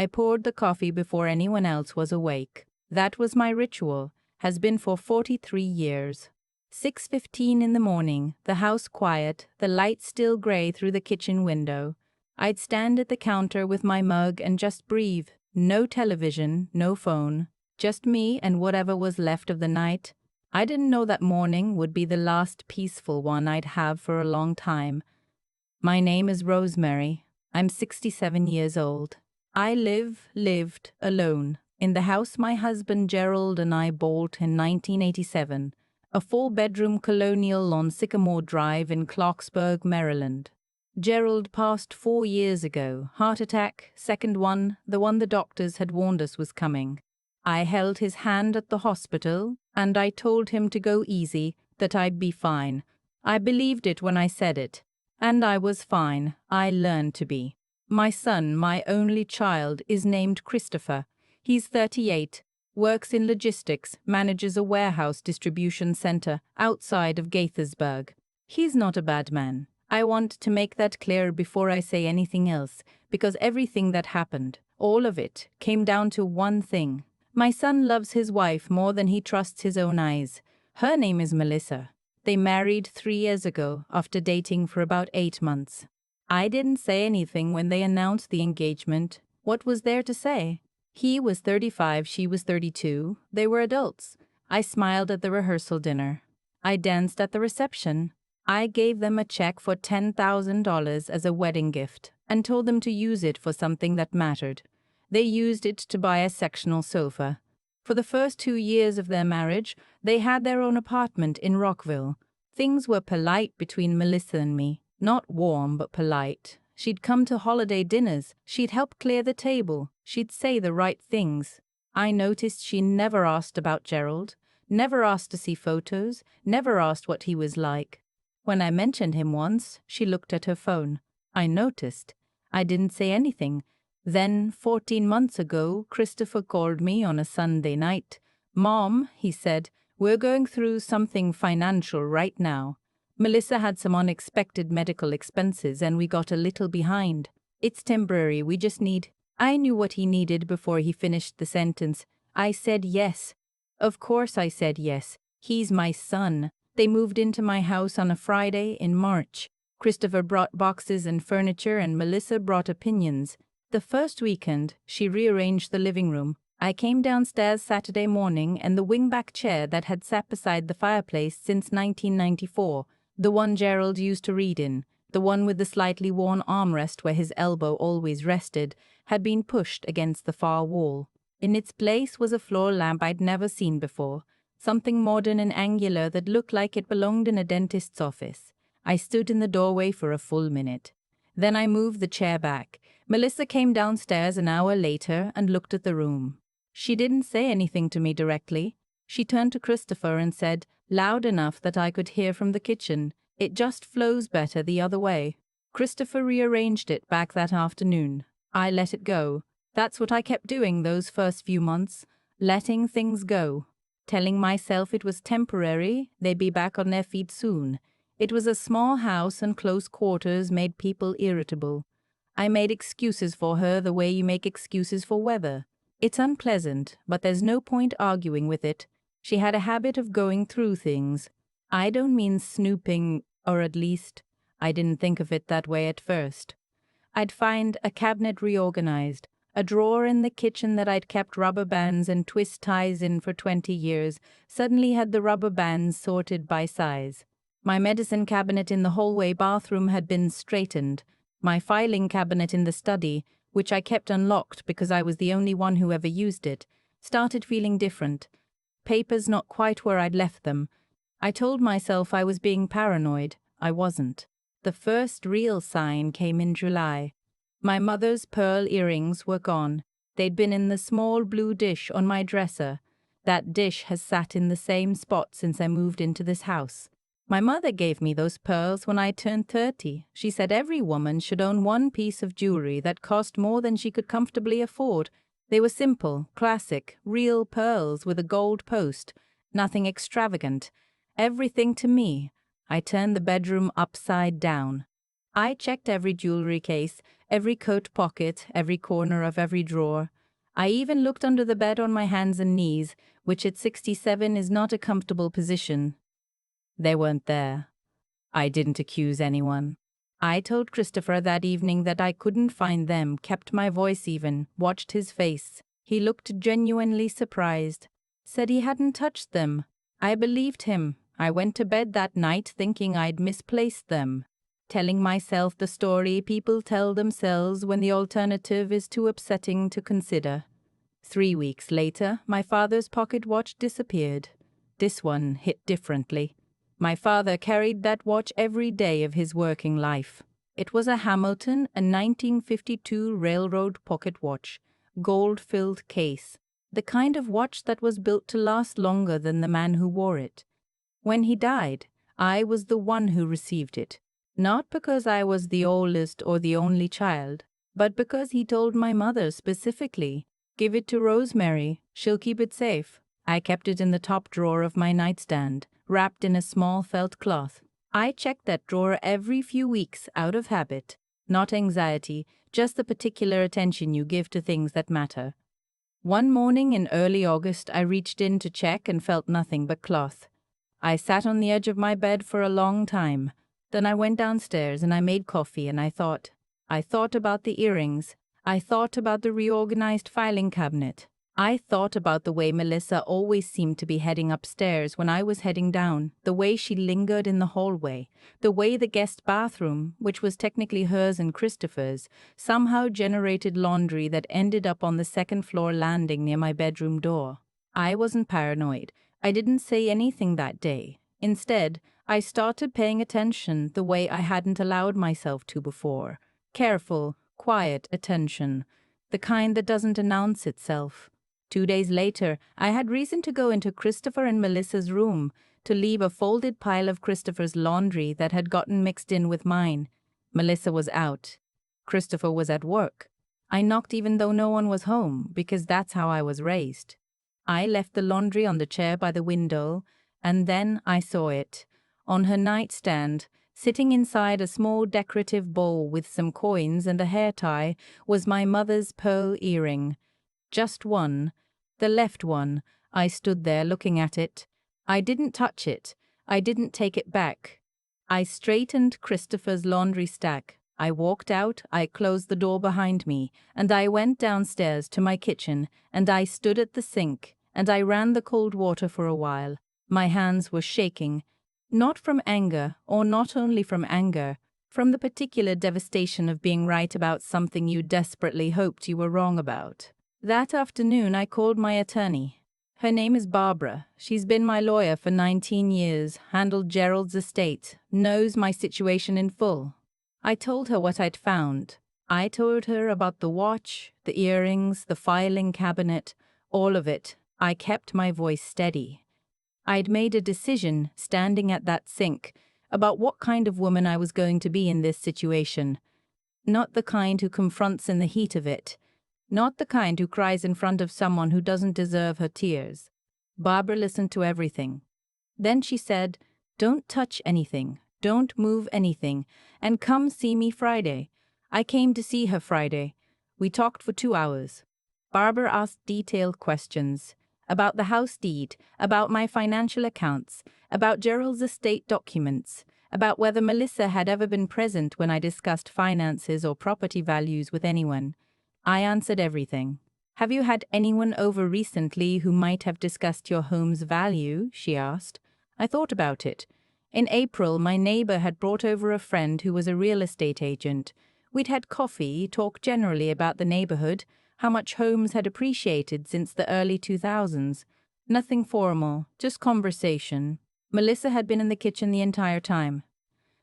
I poured the coffee before anyone else was awake. That was my ritual, has been for 43 years. 6:15 in the morning, the house quiet, the light still gray through the kitchen window. I'd stand at the counter with my mug and just breathe. No television, no phone, just me and whatever was left of the night. I didn't know that morning would be the last peaceful one I'd have for a long time. My name is Rosemary. I'm 67 years old. I lived alone in the house my husband Gerald and I bought in 1987, a four-bedroom colonial on Sycamore Drive in Clarksburg, Maryland. Gerald passed 4 years ago, heart attack, second one, the one the doctors had warned us was coming. I held his hand at the hospital, and I told him to go easy, that I'd be fine. I believed it when I said it. And I was fine. I learned to be. My son, my only child, is named Christopher. He's 38, works in logistics, manages a warehouse distribution center outside of Gaithersburg. He's not a bad man. I want to make that clear before I say anything else, because everything that happened, all of it, came down to one thing. My son loves his wife more than he trusts his own eyes. Her name is Melissa. They married 3 years ago, after dating for about 8 months. I didn't say anything when they announced the engagement. What was there to say? He was 35, she was 32. They were adults. I smiled at the rehearsal dinner. I danced at the reception. I gave them a check for $10,000 as a wedding gift and told them to use it for something that mattered. They used it to buy a sectional sofa. For the first 2 years of their marriage, they had their own apartment in Rockville. Things were polite between Melissa and me. Not warm, but polite. She'd come to holiday dinners. She'd help clear the table. She'd say the right things. I noticed she never asked about Gerald, never asked to see photos, never asked what he was like. When I mentioned him once, she looked at her phone. I noticed. I didn't say anything. Then, 14 months ago, Christopher called me on a Sunday night. "Mom," he said, "we're going through something financial right now. Melissa had some unexpected medical expenses and we got a little behind. It's temporary, we just need—" I knew what he needed before he finished the sentence. I said yes. Of course I said yes. He's my son. They moved into my house on a Friday in March. Christopher brought boxes and furniture and Melissa brought opinions. The first weekend, she rearranged the living room. I came downstairs Saturday morning and the wingback chair that had sat beside the fireplace since 1994, the one Gerald used to read in, the one with the slightly worn armrest where his elbow always rested, had been pushed against the far wall. In its place was a floor lamp I'd never seen before, something modern and angular that looked like it belonged in a dentist's office. I stood in the doorway for a full minute. Then I moved the chair back. Melissa came downstairs an hour later and looked at the room. She didn't say anything to me directly. She turned to Christopher and said, loud enough that I could hear from the kitchen, "It just flows better the other way." Christopher rearranged it back that afternoon. I let it go. That's what I kept doing those first few months, letting things go, telling myself it was temporary, they'd be back on their feet soon. It was a small house and close quarters made people irritable. I made excuses for her the way you make excuses for weather. It's unpleasant, but there's no point arguing with it. She had a habit of going through things. I don't mean snooping, or at least, I didn't think of it that way at first. I'd find a cabinet reorganized, a drawer in the kitchen that I'd kept rubber bands and twist ties in for 20 years, suddenly had the rubber bands sorted by size. My medicine cabinet in the hallway bathroom had been straightened. My filing cabinet in the study, which I kept unlocked because I was the only one who ever used it, started feeling different. Papers not quite where I'd left them. I told myself I was being paranoid. I wasn't. The first real sign came in July. My mother's pearl earrings were gone. They'd been in the small blue dish on my dresser. That dish has sat in the same spot since I moved into this house. My mother gave me those pearls when I turned 30. She said every woman should own one piece of jewelry that cost more than she could comfortably afford. They were simple, classic, real pearls with a gold post. Nothing extravagant. Everything to me. I turned the bedroom upside down. I checked every jewelry case, every coat pocket, every corner of every drawer. I even looked under the bed on my hands and knees, which at 67 is not a comfortable position. They weren't there. I didn't accuse anyone. I told Christopher that evening that I couldn't find them, kept my voice even, watched his face. He looked genuinely surprised, said he hadn't touched them. I believed him. I went to bed that night thinking I'd misplaced them, telling myself the story people tell themselves when the alternative is too upsetting to consider. 3 weeks later, my father's pocket watch disappeared. This one hit differently. My father carried that watch every day of his working life. It was a Hamilton, a 1952 railroad pocket watch, gold-filled case, the kind of watch that was built to last longer than the man who wore it. When he died, I was the one who received it, not because I was the oldest or the only child, but because he told my mother specifically, "Give it to Rosemary, she'll keep it safe." I kept it in the top drawer of my nightstand, wrapped in a small felt cloth. I checked that drawer every few weeks out of habit, not anxiety, just the particular attention you give to things that matter. One morning in early August, I reached in to check and felt nothing but cloth. I sat on the edge of my bed for a long time. Then I went downstairs and I made coffee and I thought. I thought about the earrings. I thought about the reorganized filing cabinet. I thought about the way Melissa always seemed to be heading upstairs when I was heading down, the way she lingered in the hallway, the way the guest bathroom, which was technically hers and Christopher's, somehow generated laundry that ended up on the second-floor landing near my bedroom door. I wasn't paranoid. I didn't say anything that day. Instead, I started paying attention the way I hadn't allowed myself to before. Careful, quiet attention, the kind that doesn't announce itself. 2 days later, I had reason to go into Christopher and Melissa's room to leave a folded pile of Christopher's laundry that had gotten mixed in with mine. Melissa was out. Christopher was at work. I knocked even though no one was home, because that's how I was raised. I left the laundry on the chair by the window, and then I saw it. On her nightstand, sitting inside a small decorative bowl with some coins and a hair tie, was my mother's pearl earring. Just one, the left one. I stood there looking at it. I didn't touch it. I didn't take it back. I straightened Christopher's laundry stack. I walked out, I closed the door behind me, and I went downstairs to my kitchen, and I stood at the sink, and I ran the cold water for a while. My hands were shaking, not from anger, or not only from anger, from the particular devastation of being right about something you desperately hoped you were wrong about. That afternoon, I called my attorney. Her name is Barbara. She's been my lawyer for 19 years, handled Gerald's estate, knows my situation in full. I told her what I'd found. I told her about the watch, the earrings, the filing cabinet, all of it. I kept my voice steady. I'd made a decision, standing at that sink, about what kind of woman I was going to be in this situation. Not the kind who confronts in the heat of it. Not the kind who cries in front of someone who doesn't deserve her tears. Barbara listened to everything. Then she said, "Don't touch anything, don't move anything, and come see me Friday." I came to see her Friday. We talked for 2 hours. Barbara asked detailed questions about the house deed, about my financial accounts, about Gerald's estate documents, about whether Melissa had ever been present when I discussed finances or property values with anyone. I answered everything. "Have you had anyone over recently who might have discussed your home's value?" she asked. I thought about it. In April, my neighbor had brought over a friend who was a real estate agent. We'd had coffee, talked generally about the neighborhood, how much homes had appreciated since the early 2000s. Nothing formal, just conversation. Melissa had been in the kitchen the entire time.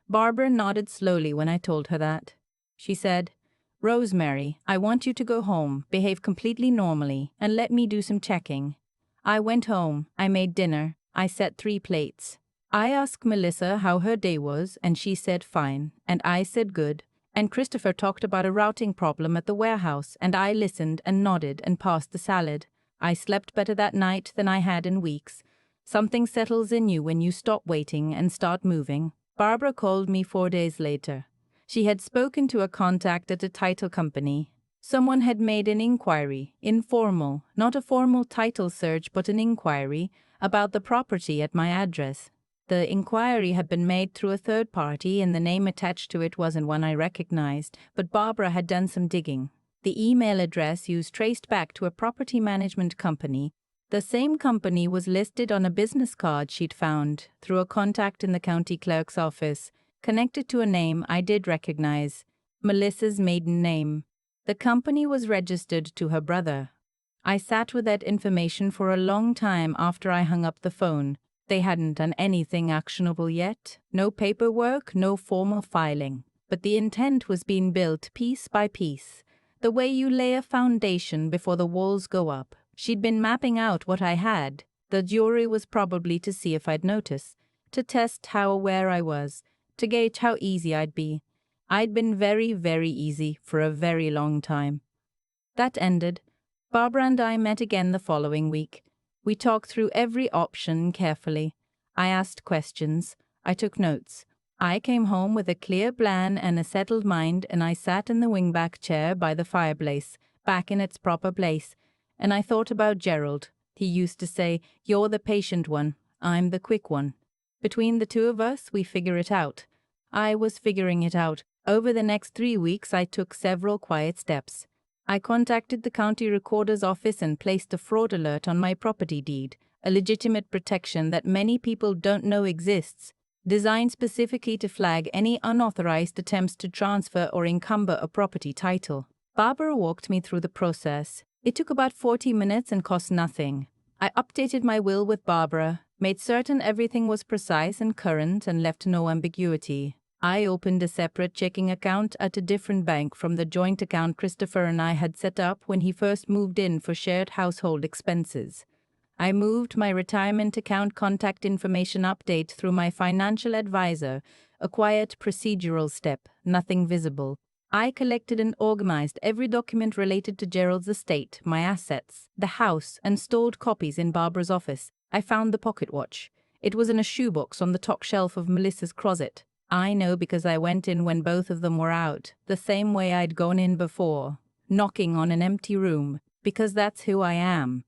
Barbara nodded slowly when I told her that. She said, "Rosemary, I want you to go home, behave completely normally, and let me do some checking." I went home. I made dinner. I set 3 plates. I asked Melissa how her day was, and she said fine, and I said good. And Christopher talked about a routing problem at the warehouse, and I listened and nodded and passed the salad. I slept better that night than I had in weeks. Something settles in you when you stop waiting and start moving. Barbara called me 4 days later. She had spoken to a contact at a title company. Someone had made an inquiry, informal, not a formal title search but an inquiry, about the property at my address. The inquiry had been made through a third party and the name attached to it wasn't one I recognized, but Barbara had done some digging. The email address used traced back to a property management company. The same company was listed on a business card she'd found through a contact in the county clerk's office, connected to a name I did recognize, Melissa's maiden name. The company was registered to her brother. I sat with that information for a long time after I hung up the phone. They hadn't done anything actionable yet, no paperwork, no formal filing. But the intent was being built piece by piece, the way you lay a foundation before the walls go up. She'd been mapping out what I had. The jury was probably to see if I'd notice, to test how aware I was, to gauge how easy I'd be. I'd been very, very easy for a very long time. That ended. Barbara and I met again the following week. We talked through every option carefully. I asked questions. I took notes. I came home with a clear plan and a settled mind, and I sat in the wingback chair by the fireplace, back in its proper place, and I thought about Gerald. He used to say, "You're the patient one, I'm the quick one." Between the two of us, we figure it out. I was figuring it out. Over the next 3 weeks, I took several quiet steps. I contacted the county recorder's office and placed a fraud alert on my property deed, a legitimate protection that many people don't know exists, designed specifically to flag any unauthorized attempts to transfer or encumber a property title. Barbara walked me through the process. It took about 40 minutes and cost nothing. I updated my will with Barbara, made certain everything was precise and current and left no ambiguity. I opened a separate checking account at a different bank from the joint account Christopher and I had set up when he first moved in for shared household expenses. I moved my retirement account contact information update through my financial advisor, a quiet procedural step, nothing visible. I collected and organized every document related to Gerald's estate, my assets, the house, and stored copies in Barbara's office. I found the pocket watch. It was in a shoebox on the top shelf of Melissa's closet. I know because I went in when both of them were out, the same way I'd gone in before, knocking on an empty room, because that's who I am.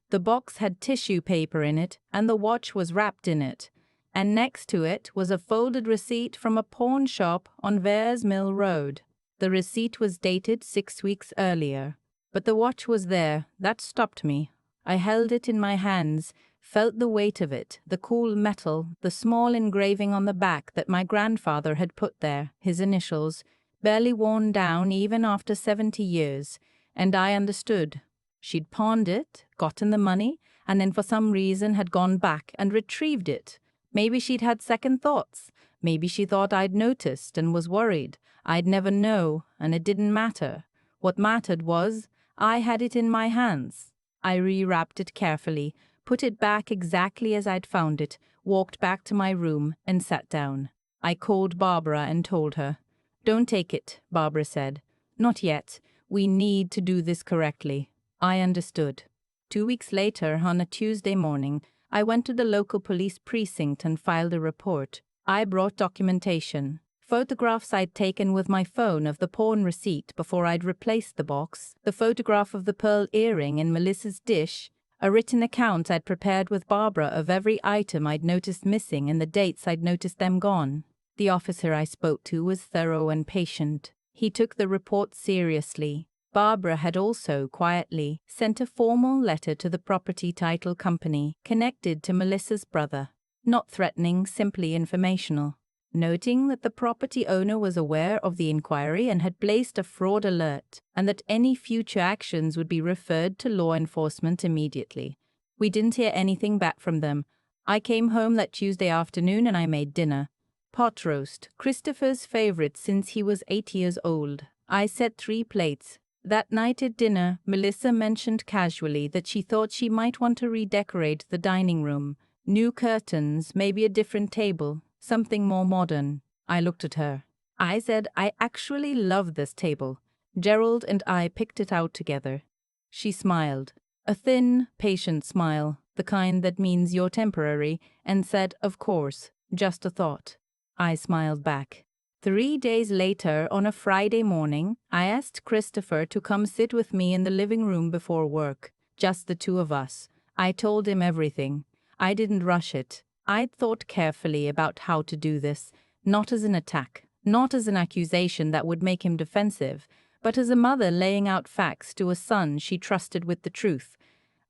The box had tissue paper in it, and the watch was wrapped in it, and next to it was a folded receipt from a pawn shop on Vares Mill Road. The receipt was dated 6 weeks earlier, but the watch was there. That stopped me. I held it in my hands, felt the weight of it, the cool metal, the small engraving on the back that my grandfather had put there, his initials, barely worn down even after 70 years, and I understood. She'd pawned it, gotten the money, and then for some reason had gone back and retrieved it. Maybe she'd had second thoughts. Maybe she thought I'd noticed and was worried. I'd never know, and it didn't matter. What mattered was, I had it in my hands. I rewrapped it carefully, put it back exactly as I'd found it, walked back to my room, and sat down. I called Barbara and told her. "Don't take it," Barbara said. "Not yet. We need to do this correctly." I understood. 2 weeks later, on a Tuesday morning, I went to the local police precinct and filed a report. I brought documentation. Photographs I'd taken with my phone of the pawn receipt before I'd replaced the box, the photograph of the pearl earring in Melissa's dish, a written account I'd prepared with Barbara of every item I'd noticed missing and the dates I'd noticed them gone. The officer I spoke to was thorough and patient. He took the report seriously. Barbara had also, quietly, sent a formal letter to the property title company connected to Melissa's brother. Not threatening, simply informational. Noting that the property owner was aware of the inquiry and had placed a fraud alert, and that any future actions would be referred to law enforcement immediately. We didn't hear anything back from them. I came home that Tuesday afternoon and I made dinner. Pot roast, Christopher's favorite since he was 8 years old. I set 3 plates. That night at dinner, Melissa mentioned casually that she thought she might want to redecorate the dining room. New curtains, maybe a different table. Something more modern. I looked at her. I said, "I actually love this table. Gerald and I picked it out together." She smiled. A thin, patient smile, the kind that means you're temporary, and said, "Of course, just a thought." I smiled back. 3 days later, on a Friday morning, I asked Christopher to come sit with me in the living room before work, just the two of us. I told him everything. I didn't rush it. I'd thought carefully about how to do this, not as an attack, not as an accusation that would make him defensive, but as a mother laying out facts to a son she trusted with the truth.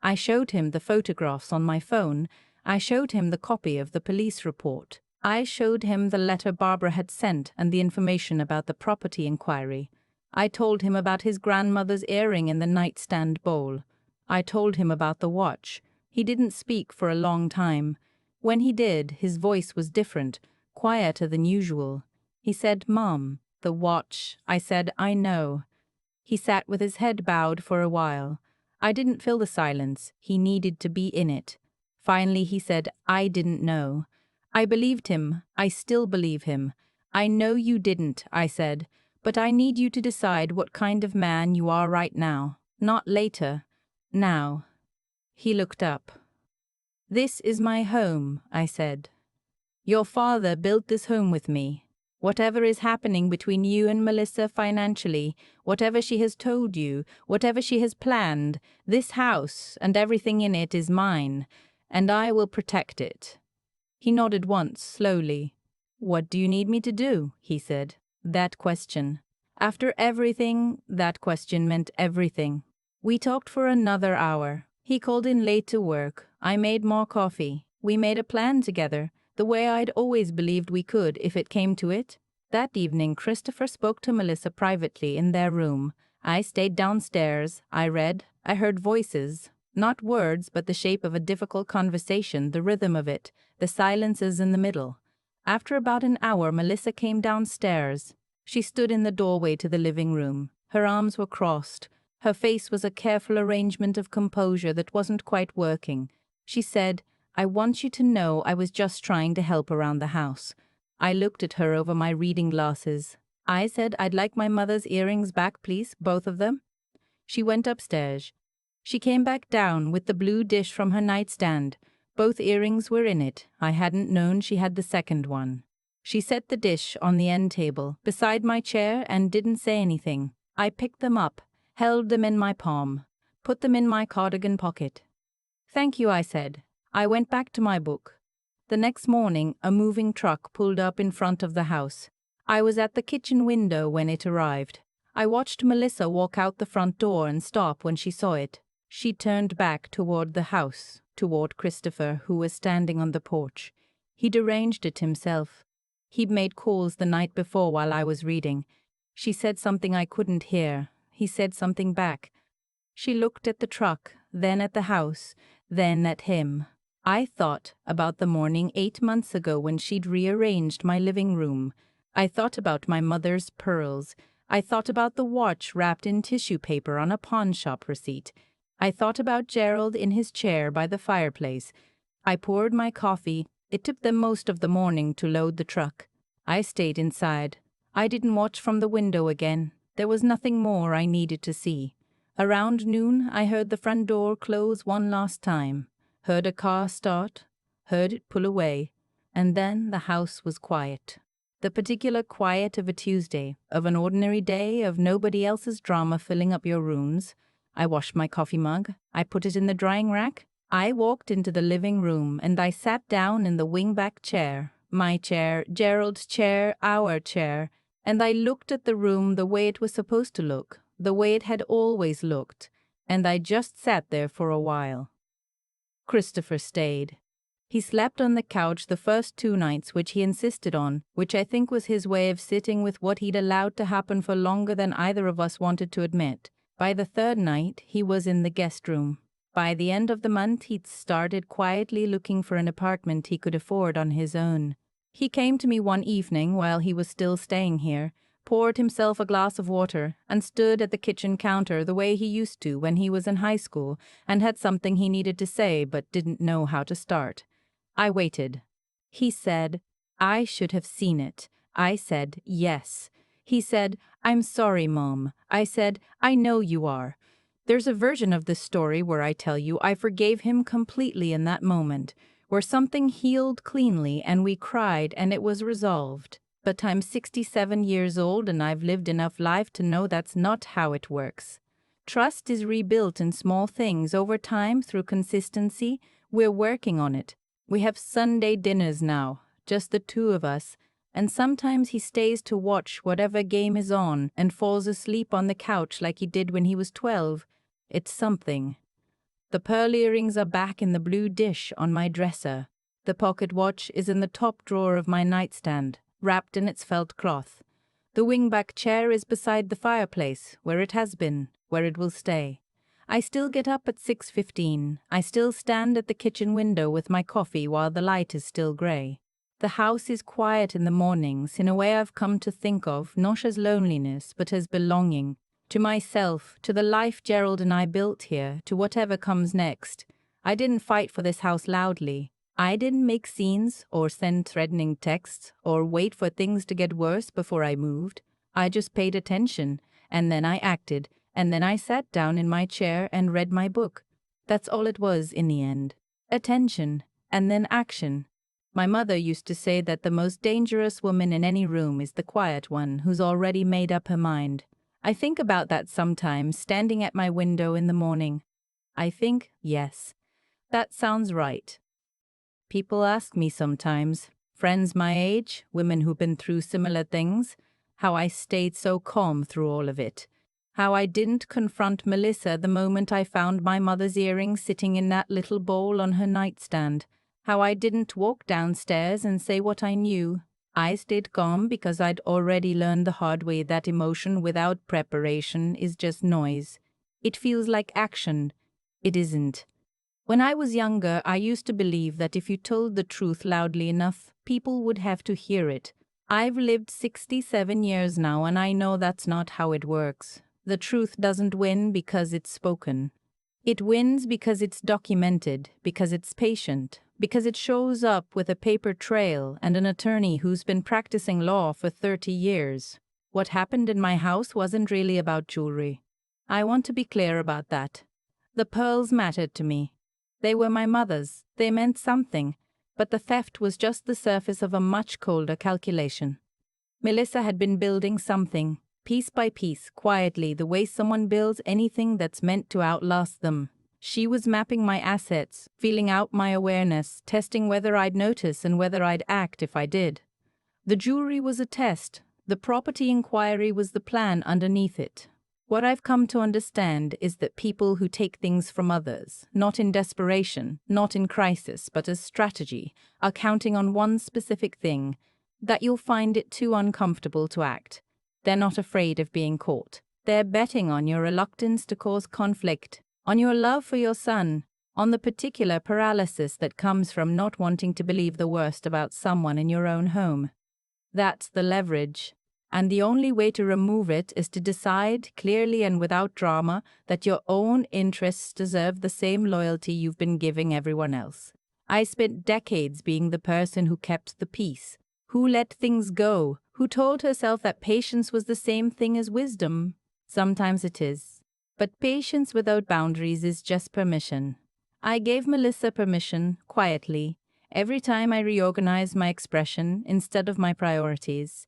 I showed him the photographs on my phone. I showed him the copy of the police report. I showed him the letter Barbara had sent and the information about the property inquiry. I told him about his grandmother's earring in the nightstand bowl. I told him about the watch. He didn't speak for a long time. When he did, his voice was different, quieter than usual. He said, "Mom, the watch." I said, "I know." He sat with his head bowed for a while. I didn't fill the silence. He needed to be in it. Finally he said, "I didn't know." I believed him. I still believe him. "I know you didn't," I said, "but I need you to decide what kind of man you are right now. Not later. Now." He looked up. "This is my home," I said. "Your father built this home with me. Whatever is happening between you and Melissa financially, whatever she has told you, whatever she has planned, this house and everything in it is mine, and I will protect it." He nodded once, slowly. "What do you need me to do?" he said. That question. After everything, that question meant everything. We talked for another hour. He called in late to work. I made more coffee. We made a plan together, the way I'd always believed we could if it came to it. That evening, Christopher spoke to Melissa privately in their room. I stayed downstairs. I read. I heard voices. Not words, but the shape of a difficult conversation, the rhythm of it, the silences in the middle. After about an hour, Melissa came downstairs. She stood in the doorway to the living room. Her arms were crossed. Her face was a careful arrangement of composure that wasn't quite working. She said, "I want you to know I was just trying to help around the house." I looked at her over my reading glasses. I said, "I'd like my mother's earrings back, please, both of them." She went upstairs. She came back down with the blue dish from her nightstand. Both earrings were in it. I hadn't known she had the second one. She set the dish on the end table, beside my chair, and didn't say anything. I picked them up, held them in my palm, put them in my cardigan pocket. "Thank you," I said. I went back to my book. The next morning, a moving truck pulled up in front of the house. I was at the kitchen window when it arrived. I watched Melissa walk out the front door and stop when she saw it. She turned back toward the house, toward Christopher, who was standing on the porch. He'd arranged it himself. He'd made calls the night before while I was reading. She said something I couldn't hear. He said something back. She looked at the truck, then at the house, then at him. I thought about the morning 8 months ago when she'd rearranged my living room. I thought about my mother's pearls. I thought about the watch wrapped in tissue paper on a pawn shop receipt. I thought about Gerald in his chair by the fireplace. I poured my coffee. It took them most of the morning to load the truck. I stayed inside. I didn't watch from the window again. There was nothing more I needed to see. Around noon, I heard the front door close one last time, heard a car start, heard it pull away, and then the house was quiet. The particular quiet of a Tuesday, of an ordinary day, of nobody else's drama filling up your rooms. I washed my coffee mug. I put it in the drying rack. I walked into the living room and I sat down in the wingback chair. My chair, Gerald's chair, our chair. And I looked at the room the way it was supposed to look, the way it had always looked. And I just sat there for a while. Christopher stayed. He slept on the couch the first 2 nights, which he insisted on, which I think was his way of sitting with what he'd allowed to happen for longer than either of us wanted to admit. By the 3rd night, he was in the guest room. By the end of the month, he'd started quietly looking for an apartment he could afford on his own. He came to me one evening while he was still staying here, poured himself a glass of water, and stood at the kitchen counter the way he used to when he was in high school and had something he needed to say but didn't know how to start. I waited. He said, "I should have seen it." I said, "Yes." He said, "I'm sorry, Mom." I said, "I know you are." There's a version of this story where I tell you I forgave him completely in that moment, where something healed cleanly and we cried and it was resolved. But I'm 67 years old and I've lived enough life to know that's not how it works. Trust is rebuilt in small things over time through consistency. We're working on it. We have Sunday dinners now, just the two of us, and sometimes he stays to watch whatever game is on and falls asleep on the couch like he did when he was 12. It's something. The pearl earrings are back in the blue dish on my dresser. The pocket watch is in the top drawer of my nightstand, wrapped in its felt cloth. The wingback chair is beside the fireplace, where it has been, where it will stay. I still get up at 6:15. I still stand at the kitchen window with my coffee while the light is still grey. The house is quiet in the mornings in a way I've come to think of not as loneliness but as belonging. To myself, to the life Gerald and I built here, to whatever comes next. I didn't fight for this house loudly. I didn't make scenes or send threatening texts or wait for things to get worse before I moved. I just paid attention, and then I acted, and then I sat down in my chair and read my book. That's all it was in the end. Attention, and then action. My mother used to say that the most dangerous woman in any room is the quiet one who's already made up her mind. I think about that sometimes, standing at my window in the morning. I think, yes, that sounds right. People ask me sometimes, friends my age, women who've been through similar things, how I stayed so calm through all of it. How I didn't confront Melissa the moment I found my mother's earrings sitting in that little bowl on her nightstand. How I didn't walk downstairs and say what I knew. I stayed calm because I'd already learned the hard way that emotion without preparation is just noise. It feels like action. It isn't. When I was younger, I used to believe that if you told the truth loudly enough, people would have to hear it. I've lived 67 years now and I know that's not how it works. The truth doesn't win because it's spoken. It wins because it's documented, because it's patient, because it shows up with a paper trail and an attorney who's been practicing law for 30 years. What happened in my house wasn't really about jewelry. I want to be clear about that. The pearls mattered to me. They were my mother's. They meant something. But the theft was just the surface of a much colder calculation. Melissa had been building something, piece by piece, quietly, the way someone builds anything that's meant to outlast them. She was mapping my assets, feeling out my awareness, testing whether I'd notice and whether I'd act if I did. The jewelry was a test. The property inquiry was the plan underneath it. What I've come to understand is that people who take things from others, not in desperation, not in crisis, but as strategy, are counting on one specific thing, that you'll find it too uncomfortable to act. They're not afraid of being caught. They're betting on your reluctance to cause conflict, on your love for your son, on the particular paralysis that comes from not wanting to believe the worst about someone in your own home. That's the leverage. And the only way to remove it is to decide, clearly and without drama, that your own interests deserve the same loyalty you've been giving everyone else. I spent decades being the person who kept the peace, who let things go, who told herself that patience was the same thing as wisdom. Sometimes it is. But patience without boundaries is just permission. I gave Melissa permission, quietly, every time I reorganized my expression instead of my priorities.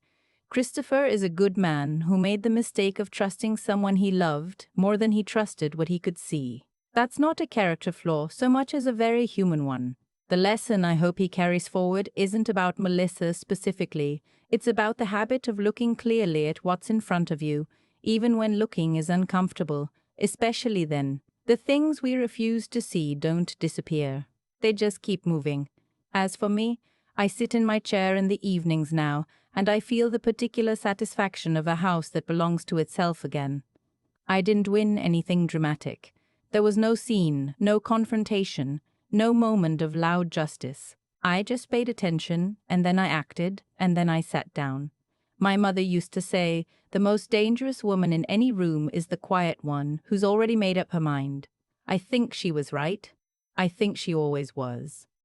Christopher is a good man who made the mistake of trusting someone he loved more than he trusted what he could see. That's not a character flaw so much as a very human one. The lesson I hope he carries forward isn't about Melissa specifically. It's about the habit of looking clearly at what's in front of you, even when looking is uncomfortable, especially then. The things we refuse to see don't disappear. They just keep moving. As for me, I sit in my chair in the evenings now, and I feel the particular satisfaction of a house that belongs to itself again. I didn't win anything dramatic. There was no scene, no confrontation, no moment of loud justice. I just paid attention, and then I acted, and then I sat down. My mother used to say, the most dangerous woman in any room is the quiet one who's already made up her mind. I think she was right. I think she always was.